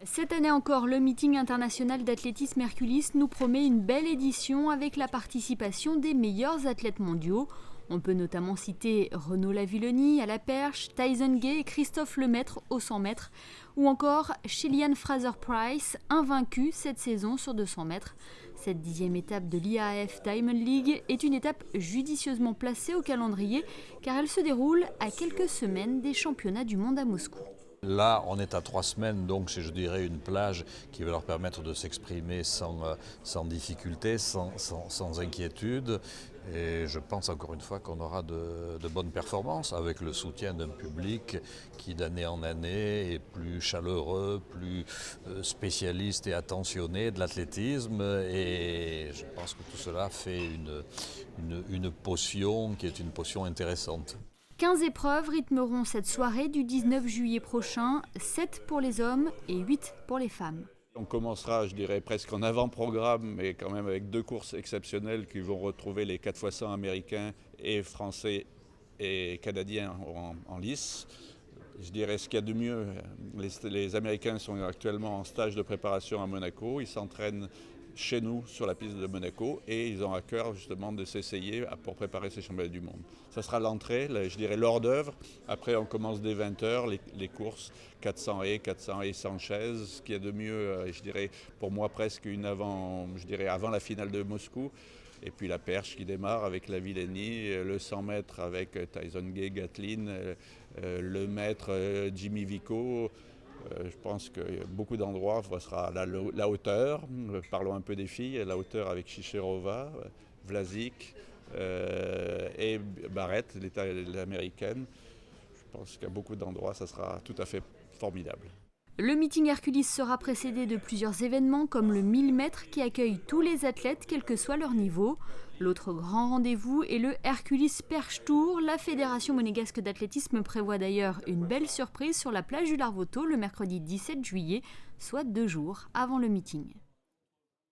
Cette année encore, le meeting international d'athlétisme Herculis nous promet une belle édition avec la participation des meilleurs athlètes mondiaux. On peut notamment citer Renaud Lavillenie à la perche, Tyson Gay et Christophe Lemaître au 100 mètres, ou encore Shelly-Ann Fraser-Pryce, invaincue cette saison sur 200 mètres. Cette 10e étape de l'IAAF Diamond League est une étape judicieusement placée au calendrier car elle se déroule à quelques semaines des championnats du monde à Moscou. Là, on est à 3 semaines, donc c'est, je dirais, une plage qui va leur permettre de s'exprimer sans difficulté, sans inquiétude. Et je pense encore une fois qu'on aura de bonnes performances avec le soutien d'un public qui d'année en année est plus chaleureux, plus spécialiste et attentionné de l'athlétisme. Et je pense que tout cela fait une potion qui est une potion intéressante. 15 épreuves rythmeront cette soirée du 19 juillet prochain, 7 pour les hommes et 8 pour les femmes. On commencera, je dirais, presque en avant-programme, mais quand même avec 2 courses exceptionnelles qui vont retrouver les 4x100 américains et français et canadiens en lice. Je dirais ce qu'il y a de mieux, les Américains sont actuellement en stage de préparation à Monaco, ils s'entraînent chez nous sur la piste de Monaco et ils ont à cœur justement de s'essayer pour préparer ces championnats du monde. Ça sera l'entrée, je dirais l'hors d'œuvre. Après on commence dès 20h les courses 400 et 100 chaises. Ce qu'il y a de mieux, je dirais pour moi presque avant la finale de Moscou. Et puis la perche qui démarre avec Lavillenie, le 100 mètres avec Tyson Gay, Gatlin, le maître Jimmy Vico. Je pense que beaucoup d'endroits, ce sera la hauteur, parlons un peu des filles, la hauteur avec Chicherova, Vlasic et Barrett, l'américaine. Je pense qu'à beaucoup d'endroits, ça sera tout à fait formidable. Le meeting Herculis sera précédé de plusieurs événements comme le 1000 mètres qui accueille tous les athlètes quel que soit leur niveau. L'autre grand rendez-vous est le Herculis Perche Tour. La Fédération monégasque d'athlétisme prévoit d'ailleurs une belle surprise sur la plage du Larvoto le mercredi 17 juillet, soit 2 jours avant le meeting.